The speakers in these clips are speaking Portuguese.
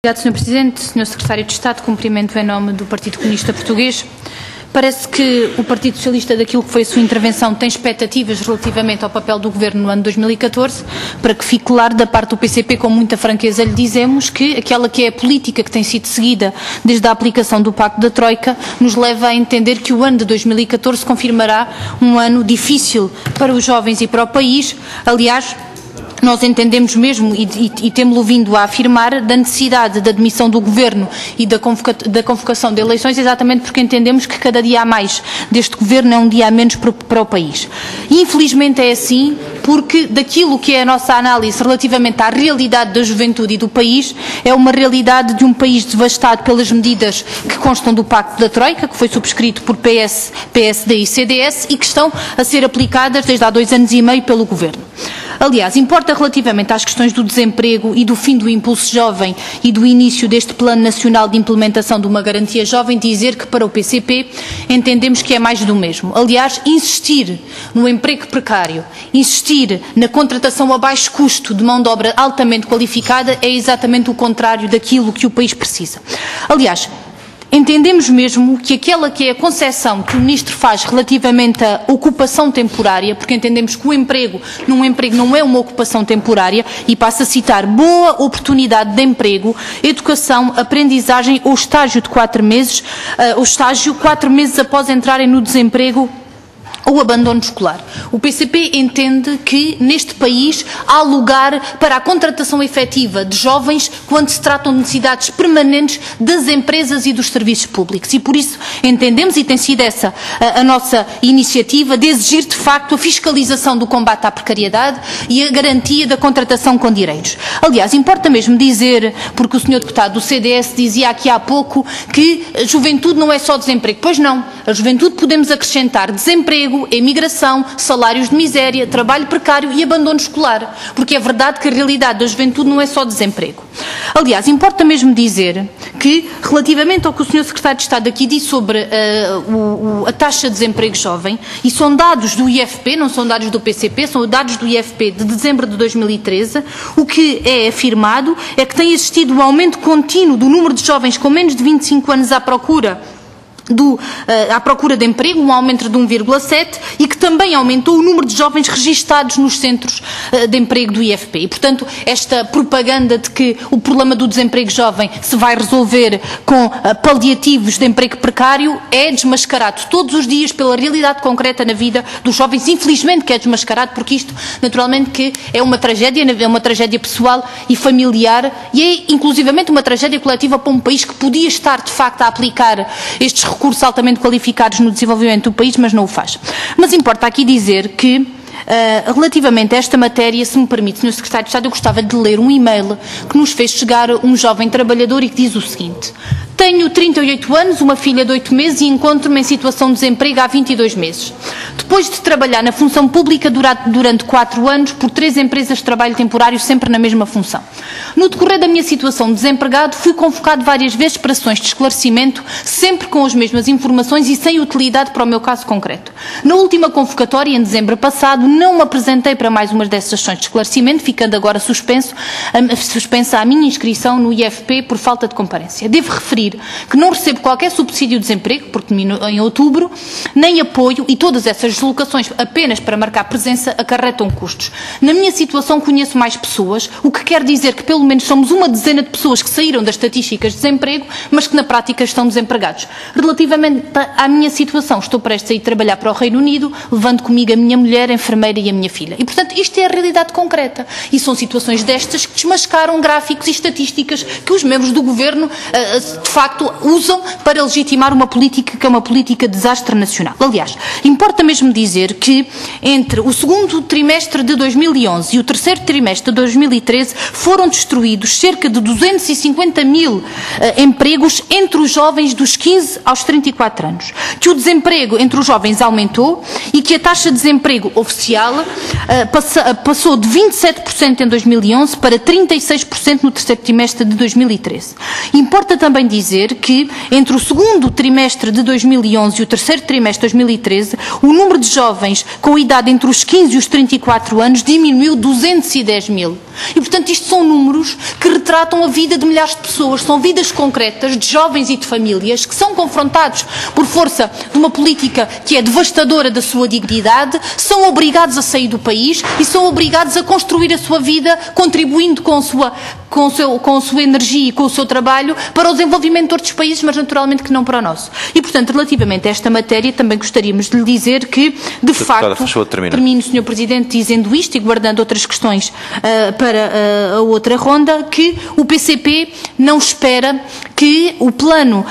Obrigado, Sr. Presidente. Sr. Secretário de Estado, cumprimento em nome do Partido Comunista Português. Parece que o Partido Socialista, daquilo que foi a sua intervenção, tem expectativas relativamente ao papel do Governo no ano 2014, para que fique claro, da parte do PCP, com muita franqueza lhe dizemos que aquela que é a política que tem sido seguida desde a aplicação do Pacto da Troika nos leva a entender que o ano de 2014 confirmará um ano difícil para os jovens e para o país. Aliás, nós entendemos mesmo, e temos-lo vindo a afirmar, da necessidade da demissão do Governo e da convocação de eleições, exatamente porque entendemos que cada dia a mais deste Governo é um dia a menos para o país. E infelizmente é assim, porque daquilo que é a nossa análise relativamente à realidade da juventude e do país, é uma realidade de um país devastado pelas medidas que constam do Pacto da Troika, que foi subscrito por PS, PSD e CDS e que estão a ser aplicadas desde há 2 anos e meio pelo Governo. Aliás, importa relativamente às questões do desemprego e do fim do Impulso Jovem e do início deste Plano Nacional de Implementação de uma Garantia Jovem, dizer que para o PCP entendemos que é mais do mesmo. Aliás, insistir no emprego precário, insistir na contratação a baixo custo de mão de obra altamente qualificada é exatamente o contrário daquilo que o país precisa. Aliás, entendemos mesmo que aquela que é a concepção que o Ministro faz relativamente à ocupação temporária, porque entendemos que o emprego não é uma ocupação temporária, e passo a citar: boa oportunidade de emprego, educação, aprendizagem ou estágio de 4 meses, ou estágio 4 meses após entrarem no desemprego ou abandono escolar. O PCP entende que neste país há lugar para a contratação efetiva de jovens quando se tratam de necessidades permanentes das empresas e dos serviços públicos, e por isso entendemos, e tem sido essa a nossa iniciativa, de exigir de facto a fiscalização do combate à precariedade e a garantia da contratação com direitos. Aliás, importa mesmo dizer, porque o Sr. Deputado do CDS dizia aqui há pouco que a juventude não é só desemprego. Pois não, a juventude podemos acrescentar desemprego, emigração, salários de miséria, trabalho precário e abandono escolar, porque é verdade que a realidade da juventude não é só desemprego. Aliás, importa mesmo dizer que, relativamente ao que o Sr. Secretário de Estado aqui disse sobre a taxa de desemprego jovem, e são dados do IFP, não são dados do PCP, são dados do IFP de dezembro de 2013, o que é afirmado é que tem existido um aumento contínuo do número de jovens com menos de 25 anos à procura de emprego, um aumento de 1,7, e que também aumentou o número de jovens registados nos centros de emprego do IFP. E, portanto, esta propaganda de que o problema do desemprego jovem se vai resolver com paliativos de emprego precário é desmascarado todos os dias pela realidade concreta na vida dos jovens. Infelizmente que é desmascarado, porque isto, naturalmente, que é uma tragédia pessoal e familiar, e é inclusivamente uma tragédia coletiva para um país que podia estar, de facto, a aplicar estes recursos altamente qualificados no desenvolvimento do país, mas não o faz. Mas importa aqui dizer que, relativamente a esta matéria, se me permite, Sr. Secretário de Estado, eu gostava de ler um e-mail que nos fez chegar um jovem trabalhador e que diz o seguinte: tenho 38 anos, uma filha de 8 meses e encontro-me em situação de desemprego há 22 meses. Depois de trabalhar na função pública durante 4 anos por 3 empresas de trabalho temporário, sempre na mesma função. No decorrer da minha situação de desempregado, fui convocado várias vezes para sessões de esclarecimento, sempre com as mesmas informações e sem utilidade para o meu caso concreto. Na última convocatória, em dezembro passado, não me apresentei para mais uma dessas sessões de esclarecimento, ficando agora suspensa a minha inscrição no IFP por falta de comparência. Devo referir que não recebo qualquer subsídio de desemprego, porque termino em outubro, nem apoio, e todas essas deslocações apenas para marcar presença acarretam custos. Na minha situação conheço mais pessoas, o que quer dizer que pelo menos somos uma dezena de pessoas que saíram das estatísticas de desemprego, mas que na prática estão desempregados. Relativamente à minha situação, estou prestes a ir trabalhar para o Reino Unido, levando comigo a minha mulher, a enfermeira e a minha filha. E, portanto, isto é a realidade concreta. E são situações destas que desmascaram gráficos e estatísticas que os membros do Governo, de facto, usam para legitimar uma política que é uma política de desastre nacional. Aliás, importa mesmo dizer que entre o segundo trimestre de 2011 e o terceiro trimestre de 2013 foram destruídos cerca de 250 mil empregos entre os jovens dos 15 aos 34 anos. Que o desemprego entre os jovens aumentou e que a taxa de desemprego oficial social passou de 27% em 2011 para 36% no terceiro trimestre de 2013. Importa também dizer que, entre o segundo trimestre de 2011 e o terceiro trimestre de 2013, o número de jovens com idade entre os 15 e os 34 anos diminuiu 210 mil. E, portanto, isto são números que retratam a vida de milhares de pessoas, são vidas concretas de jovens e de famílias que são confrontados por força de uma política que é devastadora da sua dignidade, são obrigados a sair do país e são obrigados a construir a sua vida, contribuindo com a sua energia e com o seu trabalho para o desenvolvimento de outros países, mas naturalmente que não para o nosso. E, portanto, relativamente a esta matéria, também gostaríamos de lhe dizer que, de facto, termino, Sr. Presidente, dizendo isto e guardando outras questões para a outra ronda, que o PCP não espera que o Plano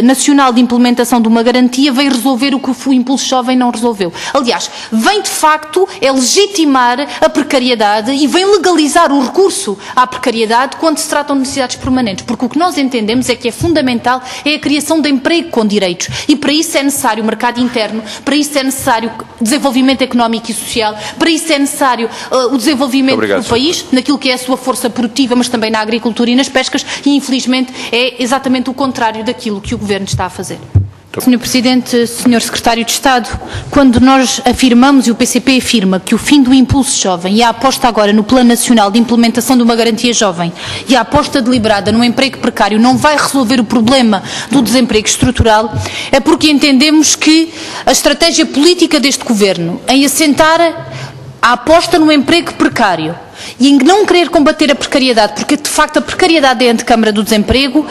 Nacional de Implementação de uma Garantia venha resolver o que o Impulso Jovem não resolveu. Aliás, vem de facto legitimar a precariedade e vem legalizar o recurso à precariedade quando se tratam de necessidades permanentes, porque o que nós entendemos é que é fundamental é a criação de emprego com direitos e para isso é necessário o mercado interno, para isso é necessário desenvolvimento económico e social, para isso é necessário o desenvolvimento do país, naquilo que é a sua força produtiva, mas também na agricultura e nas pescas e infelizmente é exatamente o contrário daquilo que o Governo está a fazer. Sr. Presidente, Sr. Secretário de Estado, quando nós afirmamos e o PCP afirma que o fim do Impulso Jovem e a aposta agora no Plano Nacional de Implementação de uma Garantia Jovem e a aposta deliberada no emprego precário não vai resolver o problema do desemprego estrutural, é porque entendemos que a estratégia política deste Governo em assentar a aposta no emprego precário e em não querer combater a precariedade, porque de facto a precariedade é a antecâmara do desemprego,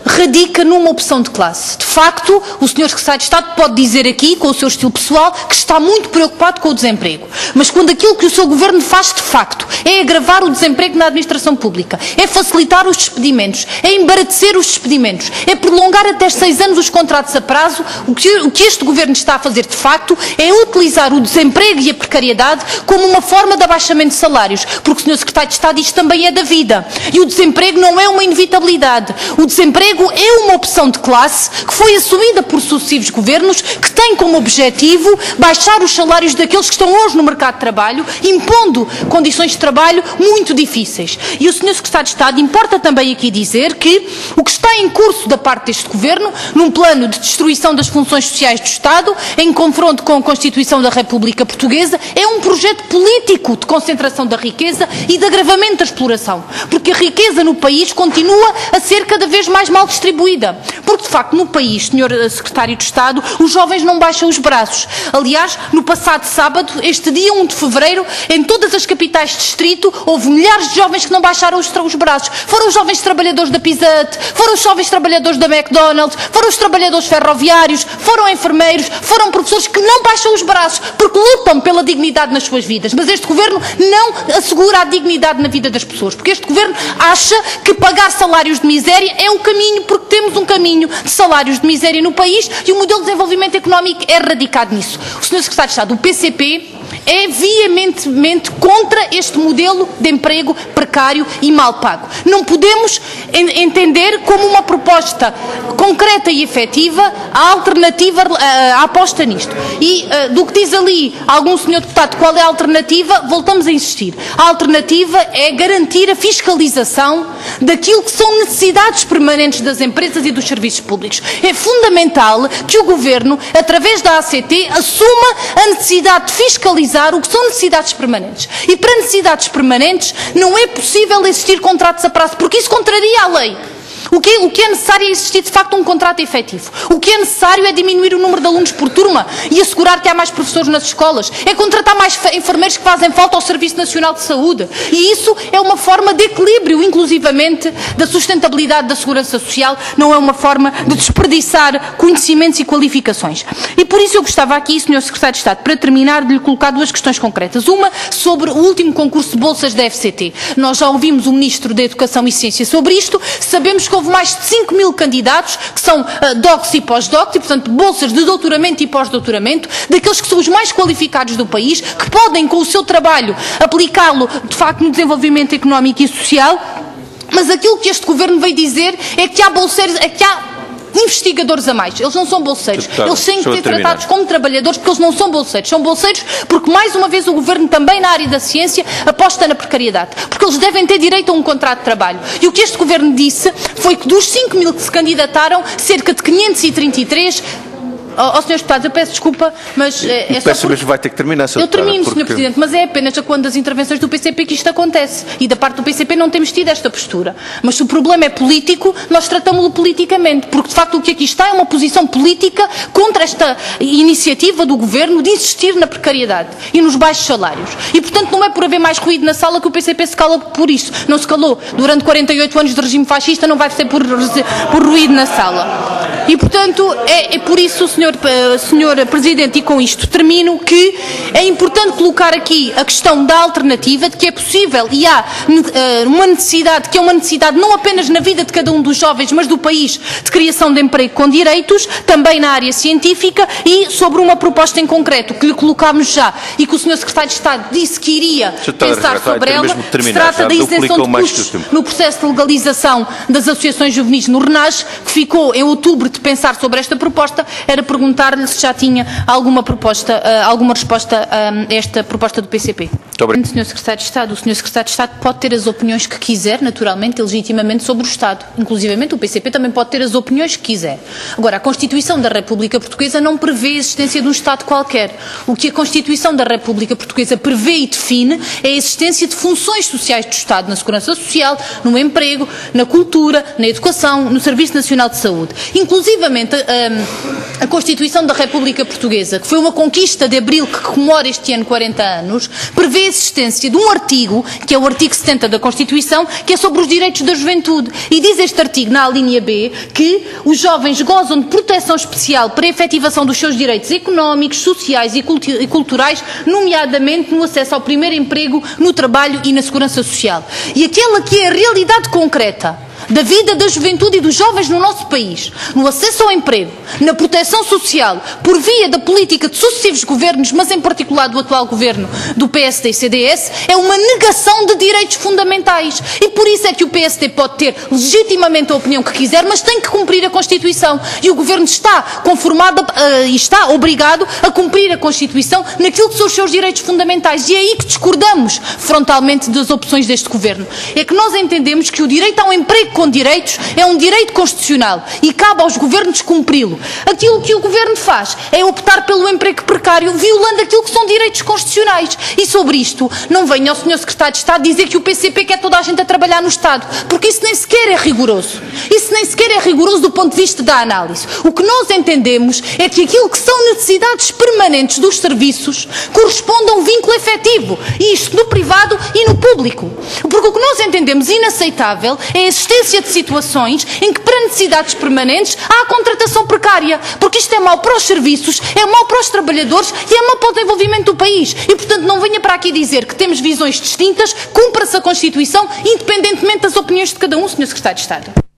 radica numa opção de classe. De facto, o Sr. Secretário de Estado pode dizer aqui, com o seu estilo pessoal, que está muito preocupado com o desemprego. Mas quando aquilo que o seu Governo faz de facto é agravar o desemprego na administração pública, é facilitar os despedimentos, é embaratecer os despedimentos, é prolongar até 6 anos os contratos a prazo, o que este Governo está a fazer de facto é utilizar o desemprego e a precariedade como uma forma de abaixamento de salários, porque o Sr. Secretário de Estado, isto também é da vida. E o desemprego não é uma inevitabilidade. O desemprego é uma opção de classe que foi assumida por sucessivos governos que têm como objetivo baixar os salários daqueles que estão hoje no mercado de trabalho, impondo condições de trabalho muito difíceis. E o Sr. Secretário de Estado importa também aqui dizer que o que está em curso da parte deste Governo, num plano de destruição das funções sociais do Estado, em confronto com a Constituição da República Portuguesa, é um projeto político de concentração da riqueza e de agravamento da exploração, porque a riqueza no país continua a ser cada vez mais mal distribuída, porque de facto no país, Sr. Secretário de Estado, os jovens não baixam os braços. Aliás, no passado sábado, este dia 1 de fevereiro, em todas as capitais de distrito, houve milhares de jovens que não baixaram os braços. Foram os jovens trabalhadores da Pizza Hut, foram os jovens trabalhadores da McDonald's, foram os trabalhadores ferroviários, foram enfermeiros, foram professores que não baixam os braços, porque lutam pela dignidade nas suas vidas. Mas este Governo não assegura a dignidade na vida das pessoas, porque este Governo acha que pagar salários de miséria é o caminho, porque temos um caminho de salários de miséria no país e o modelo de desenvolvimento económico é radicado nisso. O Sr. Secretário de Estado, o PCP é veementemente contra este modelo de emprego precário e mal pago. Não podemos entender como uma proposta concreta e efetiva a alternativa à aposta nisto. E do que diz ali algum senhor deputado qual é a alternativa, voltamos a insistir. A alternativa é garantir a fiscalização daquilo que são necessidades permanentes das empresas e dos serviços públicos. É fundamental que o Governo, através da ACT, assuma a necessidade de fiscalizar o que são necessidades permanentes. E para necessidades permanentes não é possível existir contratos a prazo, porque isso contraria a lei. O que é necessário é existir, de facto, um contrato efetivo. O que é necessário é diminuir o número de alunos por turma e assegurar que há mais professores nas escolas. É contratar mais enfermeiros que fazem falta ao Serviço Nacional de Saúde. E isso é uma forma de equilíbrio, inclusivamente, da sustentabilidade da segurança social. Não é uma forma de desperdiçar conhecimentos e qualificações. E por isso eu gostava aqui, Sr. Secretário de Estado, para terminar, de lhe colocar 2 questões concretas. Uma sobre o último concurso de bolsas da FCT. Nós já ouvimos o Ministro da Educação e Ciência sobre isto. Sabemos que houve mais de 5 mil candidatos, que são docs e pós-docs, e portanto bolsas de doutoramento e pós-doutoramento, daqueles que são os mais qualificados do país, que podem com o seu trabalho aplicá-lo de facto no desenvolvimento económico e social, mas aquilo que este Governo veio dizer é que há bolseiros, investigadores a mais. Eles não são bolseiros. Deputada, eles têm que ser tratados como trabalhadores porque eles não são bolseiros. São bolseiros porque, mais uma vez, o Governo também na área da ciência aposta na precariedade. Porque eles devem ter direito a um contrato de trabalho. E o que este Governo disse foi que dos 5.000 que se candidataram, cerca de 533... Sr. Deputado, eu peço desculpa, mas é só peço mesmo, vai ter que terminar, Sr. Eu termino, Deputada, Sr. Presidente, mas é apenas a quando das intervenções do PCP que isto acontece. E da parte do PCP não temos tido esta postura. Mas se o problema é político, nós tratamos-lo politicamente. Porque, de facto, o que aqui está é uma posição política contra esta iniciativa do Governo de insistir na precariedade e nos baixos salários. E, portanto, não é por haver mais ruído na sala que o PCP se cala por isso. Não se calou durante 48 anos de regime fascista, não vai ser por ruído na sala. E, portanto, é por isso, Sr. Presidente, e com isto termino, que é importante colocar aqui a questão da alternativa, de que é possível e há uma necessidade, que é uma necessidade não apenas na vida de cada um dos jovens, mas do país, de criação de emprego com direitos, também na área científica, e sobre uma proposta em concreto que lhe colocámos já e que o Sr. Secretário de Estado disse que iria pensar sobre ela. Se trata da isenção de custos no processo de legalização das associações juvenis no RENAGE, que ficou em outubro de pensar sobre esta proposta. Era perguntar-lhe se já tinha alguma resposta a esta proposta do PCP. Sr. Secretário de Estado, o Sr. Secretário de Estado pode ter as opiniões que quiser, naturalmente e legitimamente, sobre o Estado. Inclusivamente o PCP também pode ter as opiniões que quiser. Agora, a Constituição da República Portuguesa não prevê a existência de um Estado qualquer. O que a Constituição da República Portuguesa prevê e define é a existência de funções sociais do Estado na segurança social, no emprego, na cultura, na educação, no Serviço Nacional de Saúde. Inclusivamente, a Constituição da República Portuguesa, que foi uma conquista de abril que comemora este ano 40 anos, prevê a existência de um artigo, que é o artigo 70 da Constituição, que é sobre os direitos da juventude. E diz este artigo, na linha B, que os jovens gozam de proteção especial para a efetivação dos seus direitos económicos, sociais e culturais, nomeadamente no acesso ao primeiro emprego, no trabalho e na segurança social. E aquela que é a realidade concreta da vida da juventude e dos jovens no nosso país, no acesso ao emprego, na proteção social, por via da política de sucessivos governos, mas em particular do atual governo do PSD e CDS, é uma negação de direitos fundamentais. E por isso é que o PSD pode ter legitimamente a opinião que quiser, mas tem que cumprir a Constituição. E o governo está conformado e está obrigado a cumprir a Constituição naquilo que são os seus direitos fundamentais. E é aí que discordamos frontalmente das opções deste governo. É que nós entendemos que o direito ao emprego com direitos é um direito constitucional e cabe aos governos cumpri-lo. Aquilo que o governo faz é optar pelo emprego precário, violando aquilo que são direitos constitucionais. E sobre isto, não venha o Sr. Secretário de Estado dizer que o PCP quer toda a gente a trabalhar no Estado, porque isso nem sequer é rigoroso. Isso nem sequer é rigoroso do ponto de vista da análise. O que nós entendemos é que aquilo que são necessidades permanentes dos serviços corresponde a um vínculo efetivo, e isto no privado e no público. Porque o que nós entendemos inaceitável é a existência de situações em que, para necessidades permanentes, há a contratação precária, porque isto é mau para os serviços, é mau para os trabalhadores e é mau para o desenvolvimento do país. E, portanto, não venha para aqui dizer que temos visões distintas, cumpra-se a Constituição, independentemente das opiniões de cada um, Sr. Secretário de Estado.